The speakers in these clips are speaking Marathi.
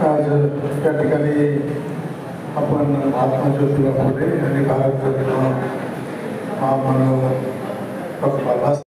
आज त्या ठिकाणी आपण महात्मा ज्योतिबा फुले आणि भारतरत्न महामानव डॉक्टर बाबासाहेब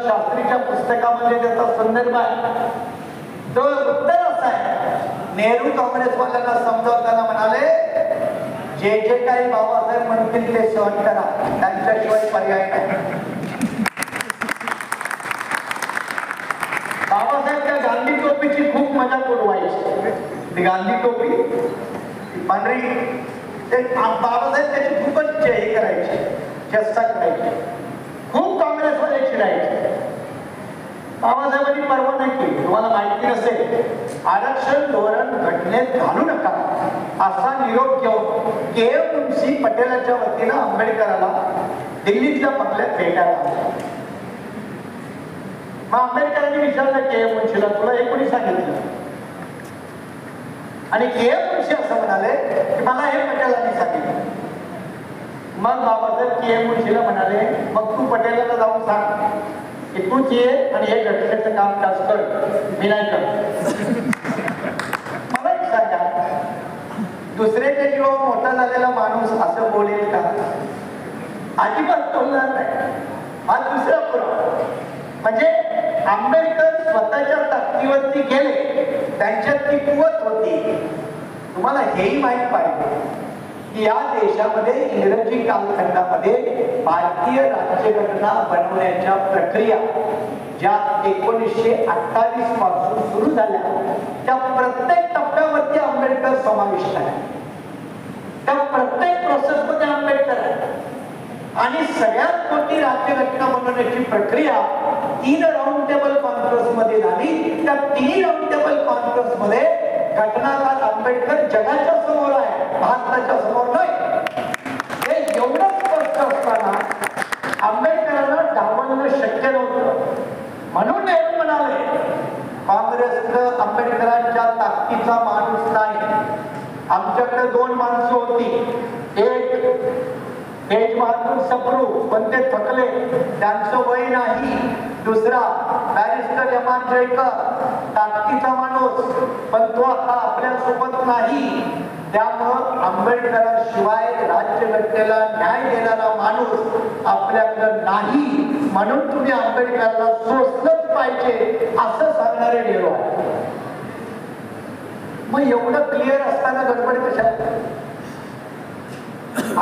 शास्त्रीच्या पुस्तकामध्ये त्याचा संदर्भ आहे. तो उत्तर असा आहे, नेहरू काँग्रेसवाल्यांना समजावताना म्हणाले, जे जे काही बाबासाहेब म्हणतील ते सहन करा, त्यांच्याशिवाय पर्याय नाही. बाबासाहेब त्या गांधी टोपीची खूप मजा उडवायची. ती गांधी टोपी पांढरी, ते बाबासाहेब त्याची खूपच हे करायचे, चेष्टा करायची, खूप काँग्रेसवाले चिडायचे. बाबासाहेबांनी परवा नाही केली. तुम्हाला माहिती नसेल, आरक्षण धोरण घटनेत घालू नका असा निरोप घेऊन के.एम. मुन्शी पटेलांच्या वतीनं आंबेडकरांना दिल्लीतल्या बंगल्यात भेटायला. मग आंबेडकरांनी विचारलं के.एम. मुन्शीला, तुला हे कोणी सांगितलं? आणि के.एम. मुन्शी असं म्हणाले की मला हे पटेलांनी सांगितलं. मग बाबासाहेब के.एम. मुन्शीला म्हणाले, मग तू पटेलांना जाऊन सांग की तूच ये आणि हे घटनेचं काम कास कर, मी नाही कर. मला एक सांगा, दुसऱ्याच्या जीवावर मोठा झालेला माणूस असं बोलेल का? अजिबात बोलणार नाही. हा दुसरा पुरावा. म्हणजे आंबेडकर स्वतःच्या ताकदीवरती गेले, त्यांच्यात ती कुवत होती. तुम्हाला हेही माहीत पाहिजे की या देशामध्ये इंग्रजी कालखंडामध्ये भारतीय राज्यघटना बनवण्याच्या प्रक्रिया ज्या 1928 पासून सुरू झाल्या, त्या प्रत्येक टप्प्यावरती आंबेडकर समाविष्ट आहे. त्या प्रत्येक प्रोसेसमध्ये आंबेडकर आहे. आणि सगळ्यात मोठी राज्यघटना बनवण्याची प्रक्रिया 3 राऊंड टेबल कॉन्फरन्स मध्ये झाली. त्या 3 राऊंड टेबल कॉन्फरन्स मध्ये घटनाकार आंबेडकर जगाच्या समोर आहे, भारताच्या समोर नाही. हे एवढं स्पष्ट असताना आंबेडकरांना डावलणं शक्य नव्हतं. म्हणून नेहरू म्हणाले, काँग्रेसनं आंबेडकरांच्या ताकदीचा माणूस नाही. आमच्याकडे 2 माणसं होती. एक तेज बहादूर सप्रू, पण ते थकले, त्यांचं वय नाही. दुसरा बॅरिस्टर एम.आर. जयकर, ताकदीचा माणूस, पण तो आता आपल्या सोबत नाही. त्यामुळं आंबेडकरांशिवाय राज्यघटनेला न्याय देणारा माणूस आपल्याकडं नाही, म्हणून तुम्ही आंबेडकरांना सोसलंच पाहिजे असं सांगणारे नेहरू आहे. मग एवढं क्लिअर असताना गडबड कशाला?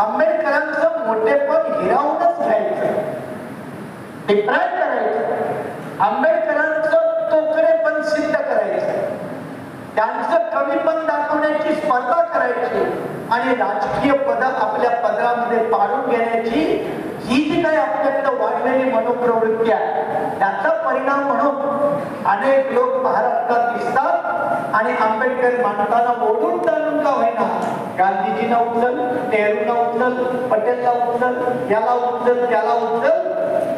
आंबेडकरांचं मोठेपण हिरावूनच घ्यायचं, डिप्राय करायचं, आंबेडकरांचं तोकडेपण सिद्ध करायचं, त्यांचं कमीपण दाखवण्याची स्पर्धा करायची आणि राजकीय पद आपल्या पदरामध्ये पाडून घेण्याची ही जी काही आपल्याकडे वाढलेली मनोप्रवृत्ती आहे, त्याचा परिणाम म्हणून अनेक लोक महाराष्ट्रात दिसतात आणि आंबेडकर मानताना ओढून ताणून का होईना गांधीजींना उचल, नेहरूंना उचल, पटेलला उचल, याला उचल, त्याला उचल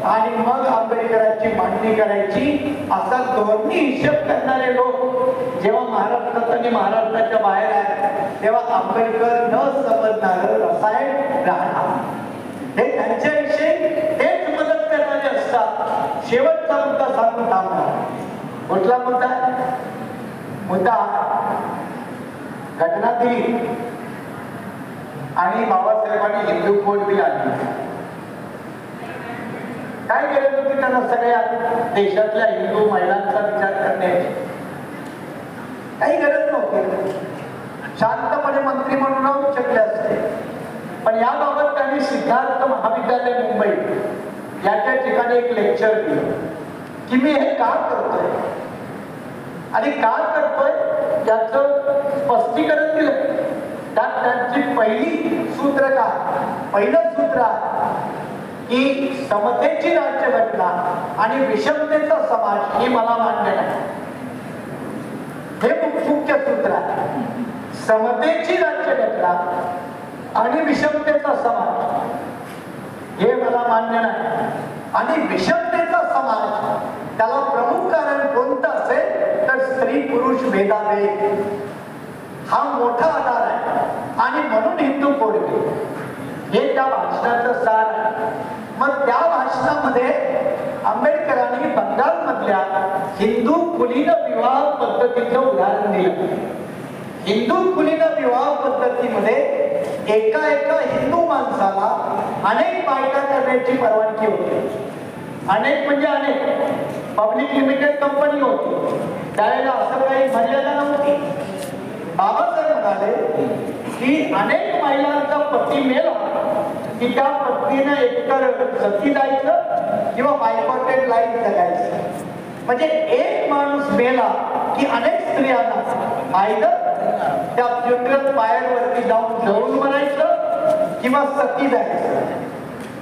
आणि मग आंबेडकरांची मांडणी करायची असा दोन्ही हिशेब करणारे लोक जेव्हा महाराष्ट्रात आणि महाराष्ट्राच्या बाहेर आहेत तेव्हा आंबेडकर न समजणारं रसायन राहणार. हे त्यांच्याविषयी तेच मदत करणारे असतात. शेवटचा मुद्दा सांगून थांबणार. कुठला मुद्दा? मुद्दा घटना दिली आणि बाबासाहेबांनी हिंदू कोड बिल आणली. काय गरज होती त्यांना सगळ्या देशातल्या हिंदू महिलांचा विचार करण्याची? काही गरज नव्हती. शांतपणे मंत्री म्हणून राहू शकले असते. पण याबाबत त्यांनी सिद्धार्थ महाविद्यालय मुंबई याच्या ठिकाणी एक लेक्चर दिलं की मी हे का करतोय आणि का करतोय याचं स्पष्टीकरण दिलं. त्यात त्यांची पहिली सूत्र काय? पहिलं सूत्र की समतेची राज्यघटना आणि विषमतेचा समाज हे मला मान्य नाही. हे मुख्य सूत्र आहे. समतेची राज्यघटना आणि विषमतेचा समाज हे मला मान्य नाही. आणि विषमतेचा समाज त्याला प्रमुख कारण कोणतं असेल तर स्त्री पुरुष भेदाभेद हा मोठा आधार आहे आणि म्हणून हिंदू कोड हे त्या भाषणाचं सार आहे. मग त्या भाषणामध्ये आंबेडकरांनी बंगालमधल्या हिंदू कुलीन विवाह पद्धतीचं उदाहरण दिलं. हिंदू कुलीन विवाह पद्धतीमध्ये एका हिंदू माणसाला अनेक बायका करण्याची परवानगी होती. अनेक म्हणजे अनेक. पब्लिक लिमिटेड कंपनी होती त्यावेळेला, असं काही मर्यादा नव्हती. बाबासाहेब म्हणाले की अनेक महिलांचा पती मेला की त्या पत्नीनं एकतर सती जायचं किंवा बायकॉटेड लाईफ जगायचं. म्हणजे एक माणूस मेला की अनेक स्त्रियांना आयदर त्या फ्युनरल पायरवरती जाऊन जळून मरायचं किंवा सती जायचं.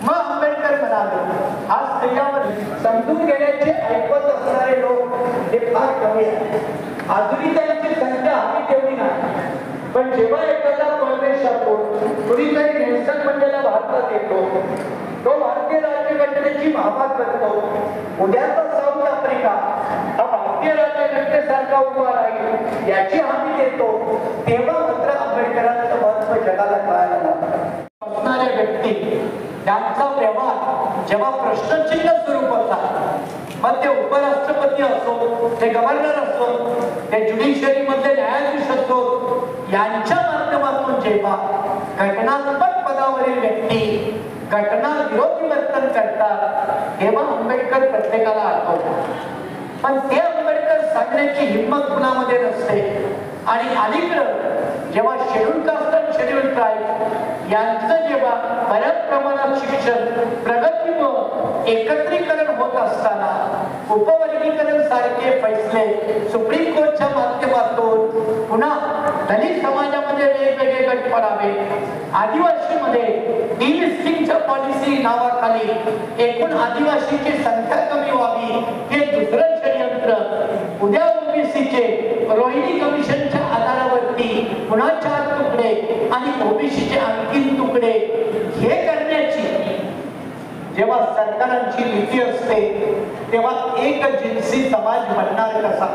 मग आंबेडकर म्हणाले हा स्त्रियांवर समजून घेण्याचे ऐकत असणारे लोक हे फार कमी आहे. अजूनही त्यांची संख्या हवी तेवढी नाही. पण जेव्हा एखादा परदेशातून कुणीतरी नेल्सन मंडेला भारतात येतो, तो भारतीय राज्यघटनेची महाभाग करतो. उद्याचा साऊथ आफ्रिका हा भारतीय राज्यघटनेसारखा उभा राहील याची हमी देतो, तेव्हा मात्र आंबेडकरांचं महत्व जगाला कळायला लागतं. असणाऱ्या व्यक्ती त्यांचा व्यवहार जेव्हा प्रश्नचिन्ह स्वरूपाचा, मग ते उपराष्ट्रपती असो, ते गव्हर्नर असो, ते ज्युडिशियरी मधले न्यायाधीश असो, यांच्या माध्यमातून जेव्हा घटनात्मक पदावरील व्यक्ती घटना विरोधी वर्तन करतात तेव्हा आंबेडकर प्रत्येकाला आठवतात. पण ते आंबेडकर सांगण्याची हिंमत कुणामध्ये नसते. आणि अलीकडं जेव्हा शेड्यूल कास्ट आणि शेड्यूल ट्राईब यांचं जेव्हा बऱ्याच प्रमाणात शिक्षण प्रगतीमुळे एकत्रीकरण होत असताना उपवर्गीकरण सारखे फैसले सुप्रीम कोर्टच्या माध्यमातून पुन्हा दलित समाजामध्ये वेगवेगळे गट पडावे, आदिवासीमध्ये डिलिस्टिंगच्या पॉलिसी नावाखाली एकूण आदिवासीची संख्या कमी व्हावी हे दुसरं षडयंत्र, उद्या ओबीसीचे रोहिणी कमिशनच्या आधारावरती पुन्हा 4 तुकडे आणि ओबीसीचे आणखीन तुकडे हे करण्याची जेव्हा सरकारांची नीती असते तेव्हा एक जिन्सी समाज बनणार कसा,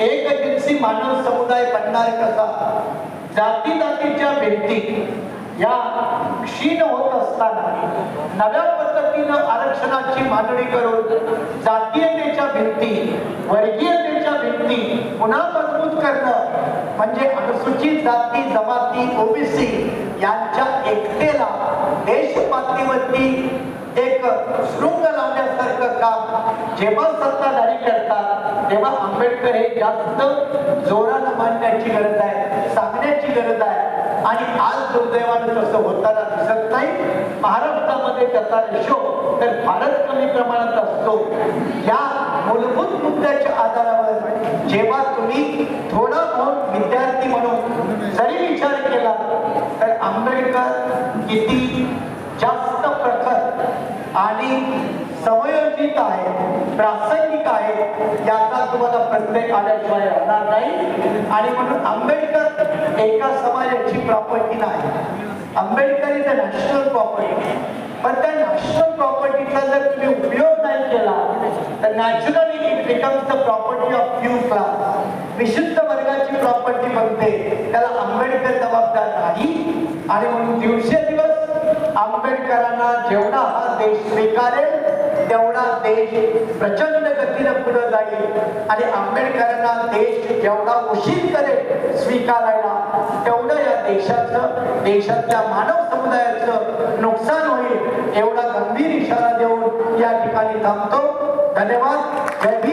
एक जिन्सी मानव समुदाय बनणार कसा, जाती जातीच्या भिंती या क्षीण होत असताना नव्या पद्धतीनं आरक्षणाची मागणी करून जातीयतेच्या भिंती, वर्गीयतेच्या भिंती पुन्हा मजबूत करणं म्हणजे अनुसूचित जाती जमाती ओबीसी यांच्या एकतेला देश पातळीवरती एक शृंग लावण्यासारखं काम जेव्हा सत्ताधारी करतात तेव्हा आंबेडकर हे जास्त जोरानं मांडण्याची गरज आहे, सांगण्याची गरज आहे. आणि आज दुर्दैवानं तसं होताना दिसत नाही. महाराष्ट्रामध्ये त्याचा रेशो तर फारच कमी प्रमाणात असतो. या मूलभूत मुद्द्याच्या आधारावर जेव्हा तुम्ही थोडा बहुत विद्यार्थी म्हणून जरी विचार केला तर आंबेडकर किती जास्त प्रखर आणि समयोचित आहे, प्रासंगिक आहे याचा तुम्हाला प्रत्येक आल्याशिवाय राहणार नाही. आणि म्हणून आंबेडकर एका समाजाची प्रॉपर्टी नाही. Ambedkar is a national property. पण त्या नॅशनल प्रॉपर्टीचा जर तुम्ही उपयोग नाही केला तर naturally it becomes the property of few class. विशिष्ट वर्गाची प्रॉपर्टी बनते. त्याला आंबेडकर जबाबदार नाही. आणि म्हणून दिवसेंदिवस आंबेडकरांना जेवढा हा देश स्वीकारेल तेवढा देश प्रचंड गतीनं पुढे जाईल. आणि आंबेडकरांना देश जेवढा उशीर करेल स्वीकारायला तेवढं या देशाचं, देशातल्या मानव समुदायाचं नुकसान होईल एवढा गंभीर इशारा देऊन या ठिकाणी थांबतो. धन्यवाद. जय हिंद.